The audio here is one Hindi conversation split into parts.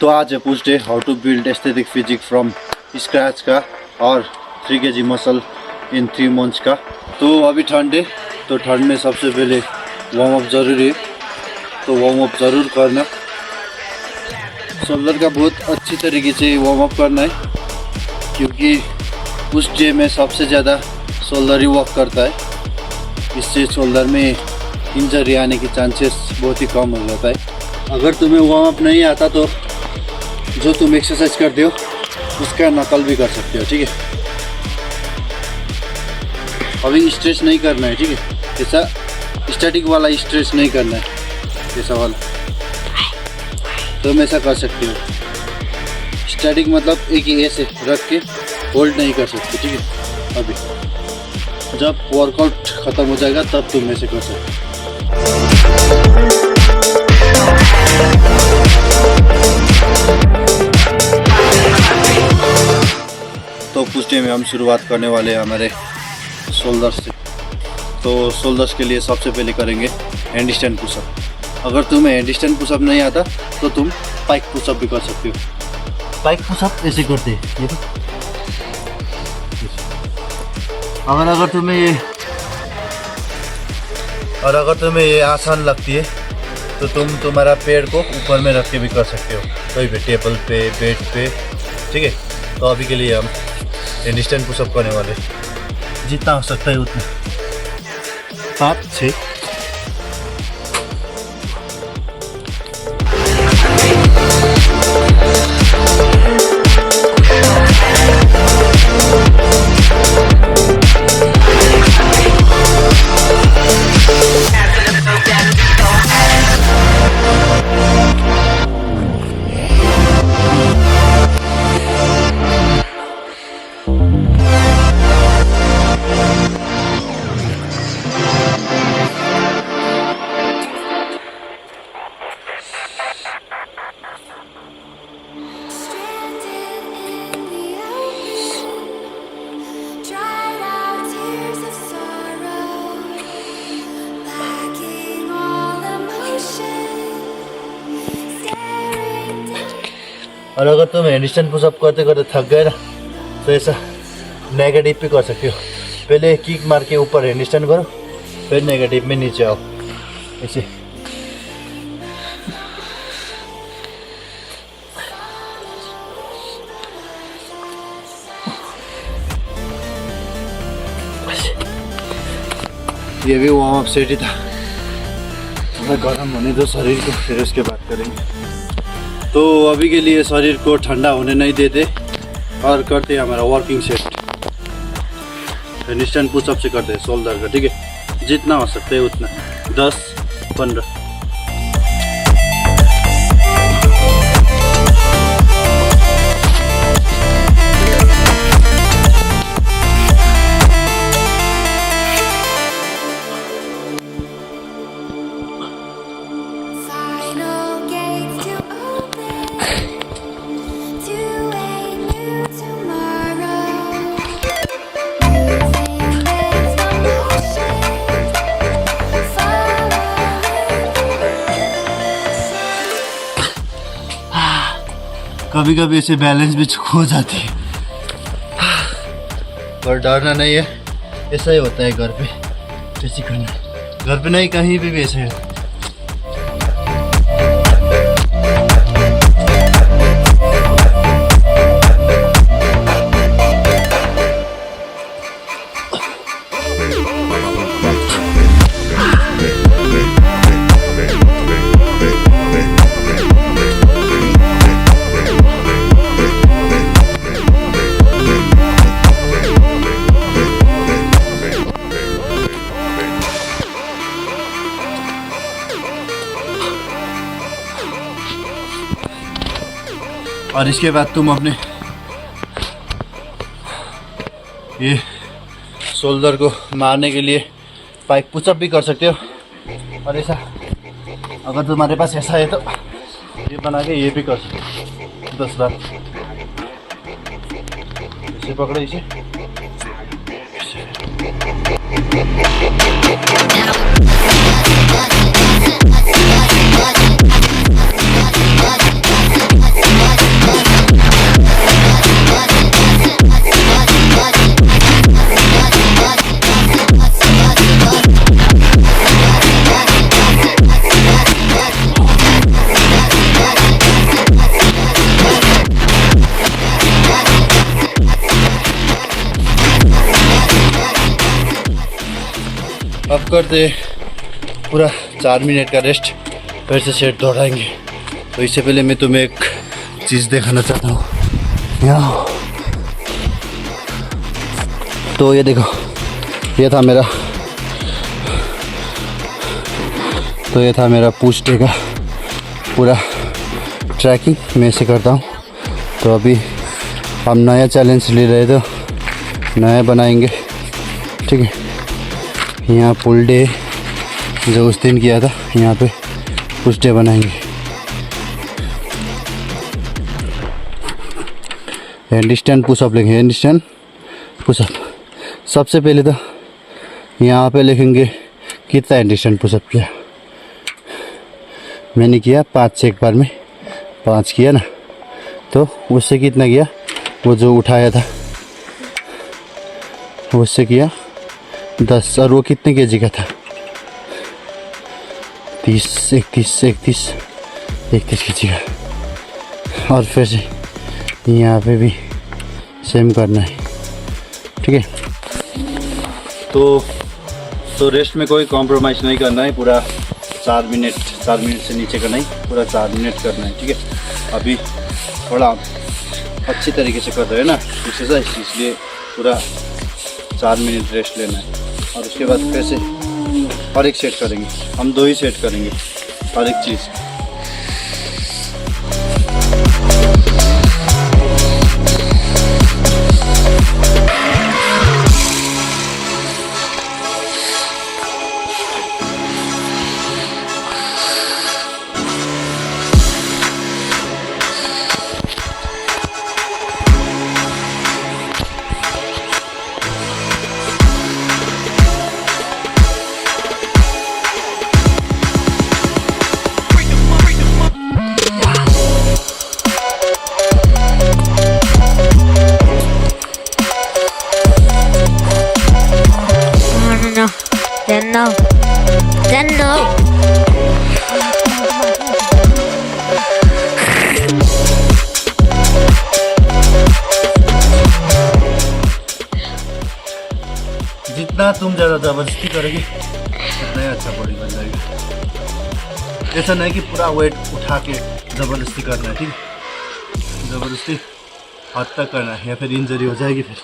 तो आज है push day, how to build aesthetic physique from scratch का और 3 kg मसल इन 3 months का। तो अभी ठंड है, तो ठंड में सबसे पहले वार्म अप ज़रूरी है, तो वार्म अप ज़रूर करना। शोल्डर का बहुत अच्छी तरीके से वार्म अप करना है, क्योंकि पुश डे में सबसे ज़्यादा शोल्डर ही वर्क करता है। इससे शोल्डर में इंजरी आने की चांसेस बहुत ही कम हो जाता है। अगर तुम्हें वार्म अप नहीं आता तो जो तुम एक्सरसाइज करते हो उसका नकल भी कर सकते हो, ठीक है। अभी स्ट्रेच नहीं करना है, ठीक है। ऐसा स्टैटिक वाला स्ट्रेच नहीं करना है, ऐसा वाला तुम ऐसा कर सकते हो। स्टैटिक मतलब एक ही ऐसे रख के होल्ड नहीं कर सकते, ठीक है। अभी जब वर्कआउट ख़त्म हो जाएगा तब तुम ऐसे कर सकते हो। तो पुश डे में हम शुरुआत करने वाले हैं हमारे शोल्डर्स से। तो शोल्डर्स के लिए सबसे पहले करेंगे हैंड स्टैंड पुशअप। अगर तुम्हें हैंड स्टैंड पुशअप नहीं आता तो तुम पाइक पुशअप भी कर सकते हो। पाइक पुशअप ऐसे करते हैं, ये तो। अगर तुम्हें ये आसान लगती है तो तुम तुम्हारा पैर को ऊपर में रख के भी कर सकते हो, कोई भी टेबल पे, बेड पे, ठीक है। तो अभी के लिए हम हैंड स्टैंड पुशअप करने वाले, जितना हो सकता है उतना, 5 6। और अगर तुम हैंड स्टैंड पुशअप करते करते थक गए ना तो ऐसा नेगेटिव भी कर सकते हो। पहले किक मार के ऊपर हैंड स्टैंड करो, फिर नेगेटिव में नीचे आओ, ऐसे। ये भी वार्म अप सेट ही था। थोड़ा गर्म होने दो शरीर को, फिर उसके बाद करेंगे। तो अभी के लिए शरीर को ठंडा होने नहीं देते और करते हैं हमारा working set. Hand stand pushup से करते हैं शोल्डर का, ठीक है। जितना हो सकता है उतना, 10 15। कभी कभी ऐसे बैलेंस भी खो जाती है, पर डरना नहीं है। ऐसा ही होता है घर पे, जैसे करना है। घर पे नहीं, कहीं भी ऐसा है। और इसके बाद तुम अपने ये शोल्डर को मारने के लिए पाइक पुशअप भी कर सकते हो। और ऐसा अगर तुम्हारे पास ऐसा है तो ये बना के ये भी कर सकते हो 10 बार। इसे पकड़ो, इसे अब करते पूरा 4 मिनट का रेस्ट, फिर से सेट दोहराएंगे। तो इससे पहले मैं तुम्हें एक चीज़ दिखाना चाहता हूँ यहाँ। तो ये देखो, ये था मेरा पुश डे का पूरा ट्रैकिंग मैं से करता हूँ। तो अभी हम नया चैलेंज ले रहे, तो नया बनाएंगे, ठीक है। यहाँ पुल डे जो उस दिन किया था, यहाँ पे पुश डे बनाएंगे। हैंडस्टैंड पुशअप लेंगे, हैंडस्टैंड पुशअप। सबसे पहले तो यहाँ पे लिखेंगे कितना हैंडस्टैंड पुशअप किया। मैंने किया 5 से एक बार में 5 किया ना, तो उससे कितना किया, वो जो उठाया था उससे किया 10, और वो कितने केजी का था, 31 केजी का। और फिर से यहाँ पे भी सेम करना है, ठीक है। तो रेस्ट में कोई कॉम्प्रोमाइज़ नहीं करना है, पूरा 4 मिनट से नीचे का नहीं, पूरा 4 मिनट करना है, ठीक है। अभी थोड़ा अच्छी तरीके से कर रहे हैं ना एक्सरसाइज, इसलिए पूरा 4 मिनट रेस्ट लेना है। और उसके बाद फिर से और एक सेट करेंगे, हम 2 ही सेट करेंगे हर एक चीज़। Then no. जितना तुम ज़्यादा ज़बरदस्ती करोगे उतना ही अच्छा बॉडी बन जाएगी। ऐसा नहीं कि पूरा वेट उठा के ज़बरदस्ती करना है, ठीक है। ज़बरदस्ती हद तक करना है या फिर इंजरी हो जाएगी फिर।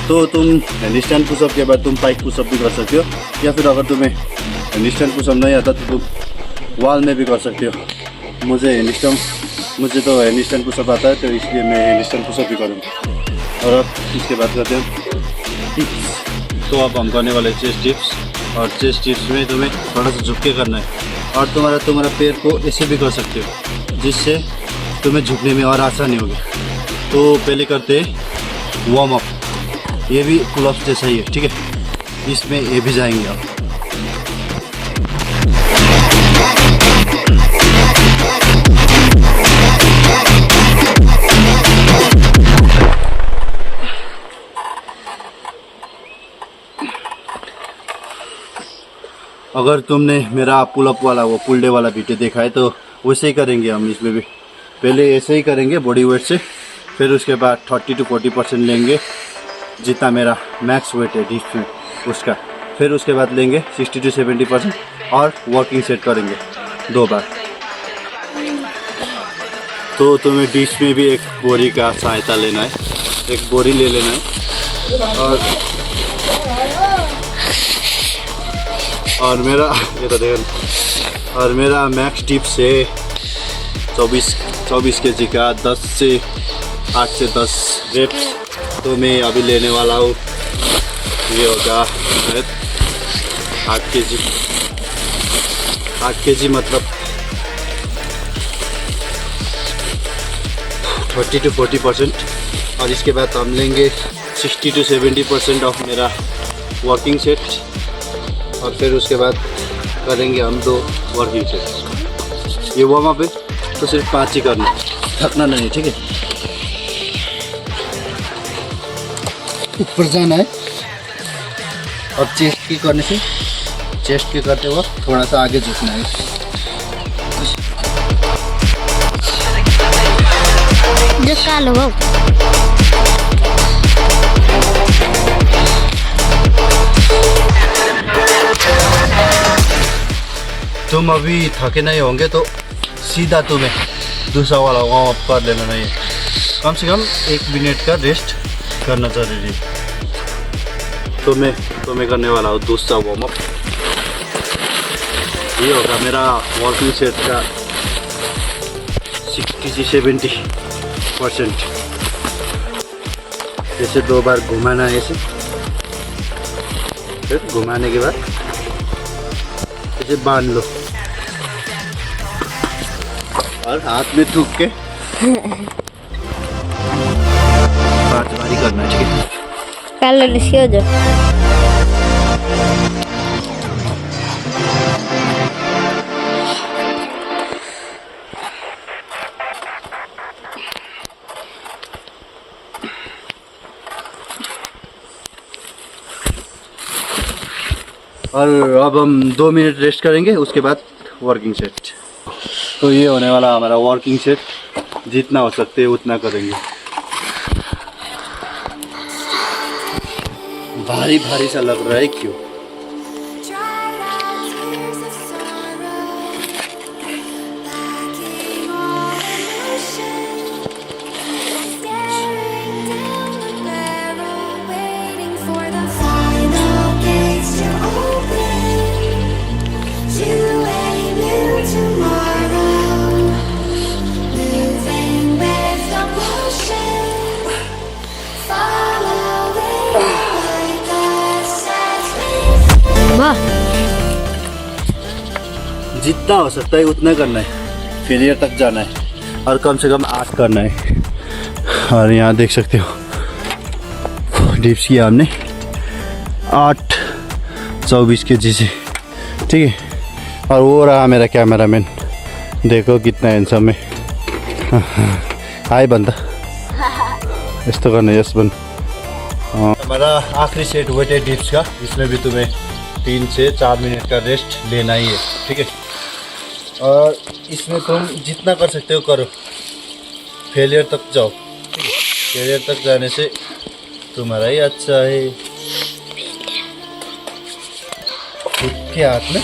तो तुम हैंडस्टैंड पुशअप के बाद तुम पाइक पुशअप भी कर सकते हो, या फिर अगर तुम्हें हैंडस्टैंड पुशअप नहीं आता तो तुम वॉल में भी कर सकते हो। मुझे तो हैंडस्टैंड पुशअप आता है, तो इसलिए मैं हैंडस्टैंड पुशअप भी करूँगा। और अब इसके बाद करते हैं टिप्स। तो अब हम करने वाले चेस्ट टिप्स, और चेस्ट टिप्स में तुम्हें थोड़ा सा झुक के करना है, और तुम्हारा पैर को ऐसे भी कर सकते हो, जिससे तुम्हें झुकने में और आसानी होगी। तो पहले करते हैं वार्म अप। ये भी पुलअप्स जैसा ही है, ठीक है। इसमें ये भी जाएंगे आप। अगर तुमने मेरा पुलअप वाला वो पुल डे वाला वीडियो देखा है तो वैसे ही करेंगे हम इसमें भी। पहले ऐसे ही करेंगे बॉडी वेट से, फिर उसके बाद 30 to 40% लेंगे जितना मेरा मैक्स वेट है डिप्स में उसका। फिर उसके बाद लेंगे 60 to 70% और वर्किंग सेट करेंगे 2 बार। तो तुम्हें डिप्स में भी एक बोरी का सहायता लेना है, एक बोरी ले लेना है। और मेरा ये तो देखो, और मेरा मैक्स डिप्स है 24 kg का, 10 से 8 से 10 रेप्स तो मैं अभी लेने वाला हूँ। ये होगा शायद 8 kg, 8 kg मतलब 30 to 40%। और इसके बाद हम लेंगे 60 to 70% ऑफ मेरा वर्किंग सेट और फिर उसके बाद करेंगे हम 2 वर्किंग सेट। ये वार्म अप है तो सिर्फ 5 ही करना है, थकना नहीं, ठीक है। ऊपर जाना है। अब चेस्ट की करने से चेस्ट के करते वक्त थोड़ा सा आगे झुकना है। झुका लो। तुम अभी थके नहीं होंगे तो सीधा तुम्हें दूसरा वाला वार्म अप कर लेना नहीं है। कम से कम 1 मिनट का रेस्ट करना जरूरी है। तो मैं करने वाला हूँ दूसरा वार्म अप। ये होगा मेरा वर्किंग सेट का 60 से 70%। जैसे 2 बार घुमाना है ऐसे, फिर घुमाने के बाद ऐसे बांध लो और हाथ में थूक के 5 बार ही करना है, ठीक है। Kalau di sini aja. और अब हम 2 मिनट रेस्ट करेंगे, उसके बाद वर्किंग सेट। तो ये होने वाला हमारा वर्किंग सेट। जितना हो सकते है उतना करेंगे। भारी भारी सा लग रहा है, क्यों? जितना हो सकता है उतना करना है, फेलियर तक जाना है और कम से कम 8 करना है। और यहाँ देख सकते हो डिप्स किया हमने 8 24 kg से, ठीक है। और वो रहा मेरा कैमरामैन, देखो कितना हैंडसम है। हाय बंदा, यस्तो गर्ने यस बन। हमारा आखिरी सेट वेटेड डिप्स का, इसमें भी तुम्हें 3 से 4 मिनट का रेस्ट लेना ही है, ठीक है। और इसमें तुम जितना कर सकते हो करो, फेलियर तक जाओ, ठीक है। फेलियर तक जाने से तुम्हारा ही अच्छा है। खुद के हाथ में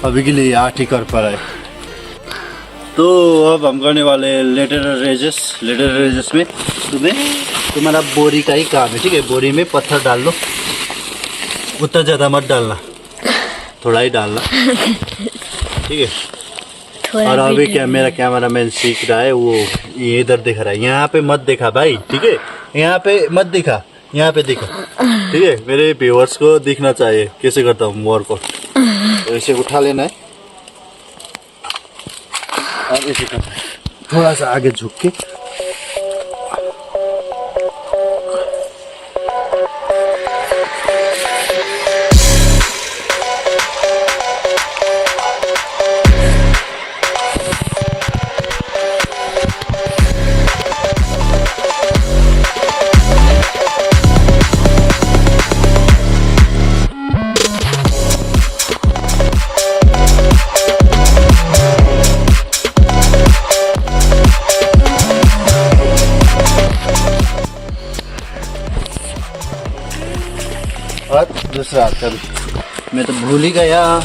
अभी के लिए 8 ही कर पा रहा है। तो अब हम करने वाले लेटरल रेजेस में तुम्हारा बोरी का ही काम है, ठीक है। बोरी में पत्थर डाल लो, उतना ज़्यादा मत डालना, थोड़ा ही डालना, ठीक है। और अभी क्या मेरा कैमरामैन सीख रहा है, वो ये इधर दिखा रहा है, यहाँ पे मत दिखा भाई, ठीक है। यहाँ पे मत दिखा, यहाँ पे दिखा, ठीक है। मेरे व्यूअर्स को दिखना चाहिए कैसे करता हूँ वर्कआउट। तो इसे उठा लेना है और इसे करना है, थोड़ा सा आगे झुक के। पूछ रहा था अभी, मैं तो भूल ही गया।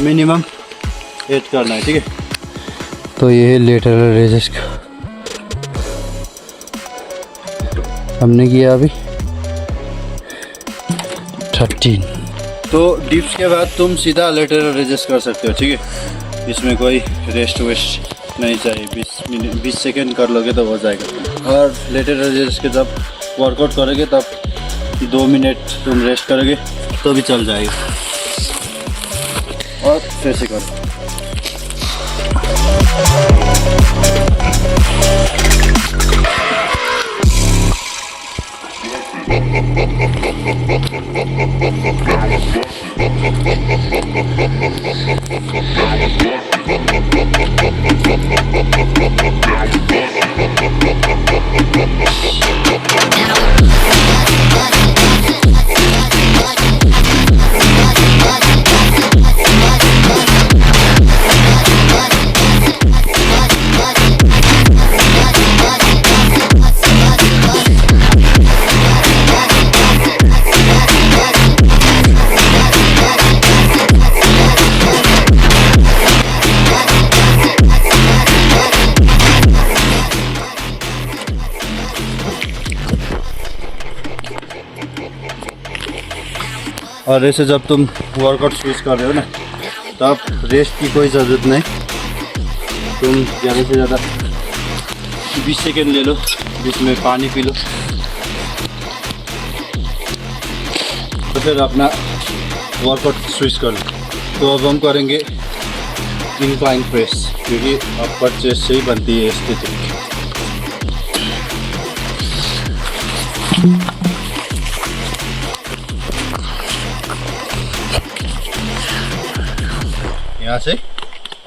मिनिमम 8 करना है, ठीक है। तो ये है लेटरल रेजेस का, हमने किया अभी 13। तो डिप्स के बाद तुम सीधा लेटरल रेजेस कर सकते हो, ठीक है। इसमें कोई रेस्ट वेस्ट नहीं चाहिए, 20 सेकेंड कर लोगे तो हो जाएगा। और लेटरल रेजेस के जब वर्कआउट करोगे तब 2 मिनट तुम रेस्ट करोगे तो भी चल जाएगा। और फिर से करो। और ऐसे जब तुम वर्कआउट स्विच कर रहे हो ना, तब रेस्ट की कोई ज़रूरत नहीं। तुम ज़्यादा से ज़्यादा 20 सेकेंड ले लो, बीच में पानी पी लो, तो फिर अपना वर्कआउट स्विच कर लो। तो अब हम करेंगे इंक्लाइन प्रेस, क्योंकि अपर चेस्ट से ही बनती है स्थिति। यहाँ से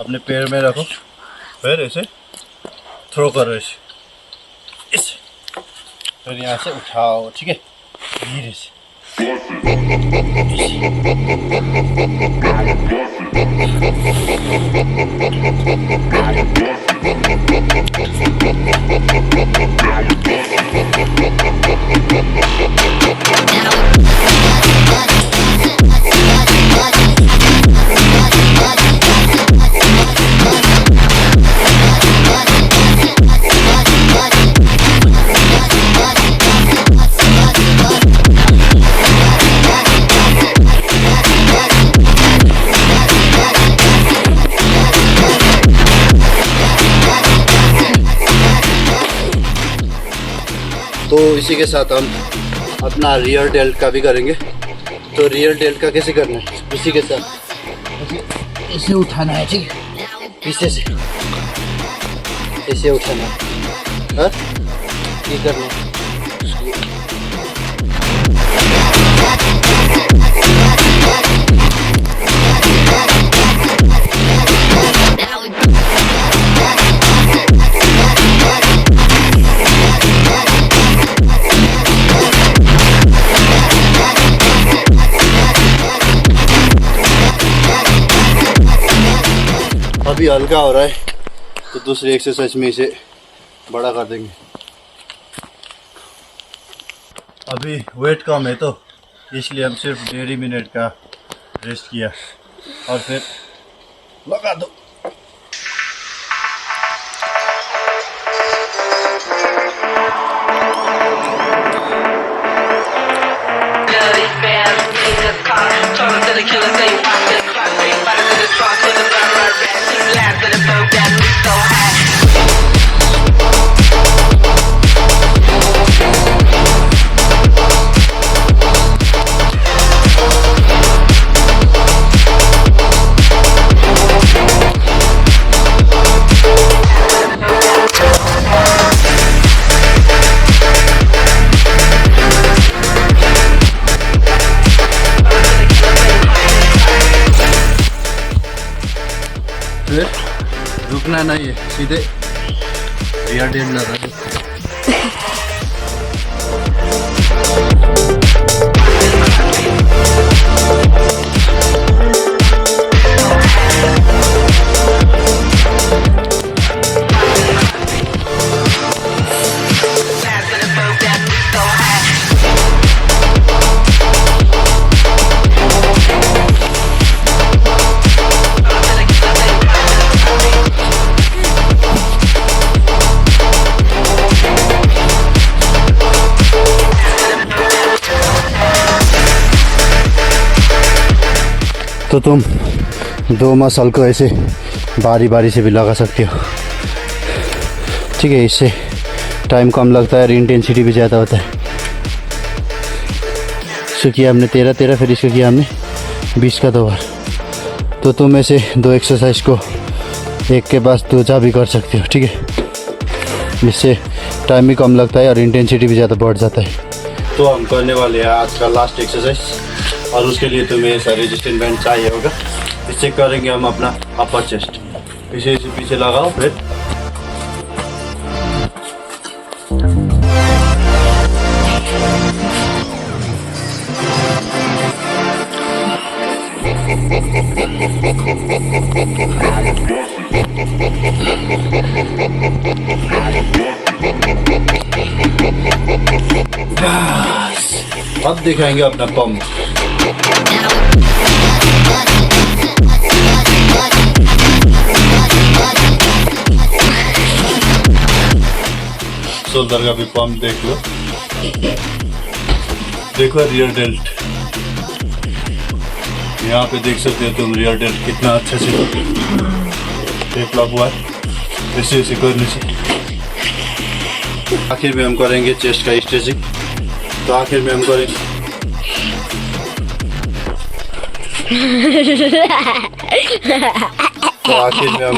अपने पैर में रखो, फिर ऐसे थ्रो करो, ऐसे फिर यहाँ से उठाओ, ठीक है, धीरे से। तो इसी के साथ हम अपना रियर डेल्ट का भी करेंगे। तो रियर डेल्ट का कैसे करना है, इसी के साथ ऐसे उठाना है, ठीक है, पीछे से ऐसे उठाना है, और ये करना है। अभी हल्का हो रहा है, तो दूसरी एक्सरसाइज में इसे बड़ा कर देंगे। अभी वेट कम है, तो इसलिए हम सिर्फ 1.5 मिनट का रेस्ट किया, और फिर लगा दो। फिर रुकना नहीं है, सीधे रियर डेल्ट लगा दो। तो तुम 2 मसल को ऐसे बारी बारी से भी लगा सकते हो, ठीक है। इससे टाइम कम लगता है और इंटेंसिटी भी ज़्यादा होता है। इसको किया हमने 13, फिर इसको किया हमने 20 का 2 बार। तो तुम ऐसे 2 एक्सरसाइज को एक के बाद 2 भी कर सकते हो, ठीक है। इससे टाइम भी कम लगता है और इंटेंसिटी भी ज़्यादा बढ़ जाता है। तो हम करने वाले हैं आज का लास्ट एक्सरसाइज, और उसके लिए तुम्हें ऐसा रेजिस्टेंट बैंड चाहिए होगा। इससे करेंगे हम अपना अपर चेस्ट। इसे पीछे लगाओ, फिर अब दिखाएंगे अपना पंप। शोल्डर का भी पंप देख लो, देखो रियर डेल्ट, यहाँ पे देख सकते हो तुम रियर डेल्ट कितना अच्छे से डेवलप हुआ है। ऐसे ऐसे करने से आखिर में हम करेंगे चेस्ट का स्ट्रेचिंग। तो आखिर में हम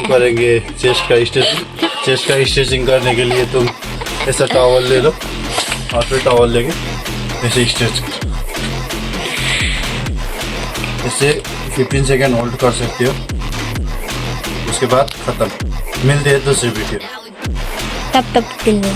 करेंगे चेस्ट का स्ट्रेचिंग। चेस्ट का स्ट्रेचिंग करने के लिए तुम ऐसा टॉवल ले लो और फिर टॉवल लेके ऐसे स्ट्रेच करो। इससे 15 सेकेंड होल्ड कर सकते हो, उसके बाद खत्म। मिलते हैं दूसरी वीडियो। तब तक के लिए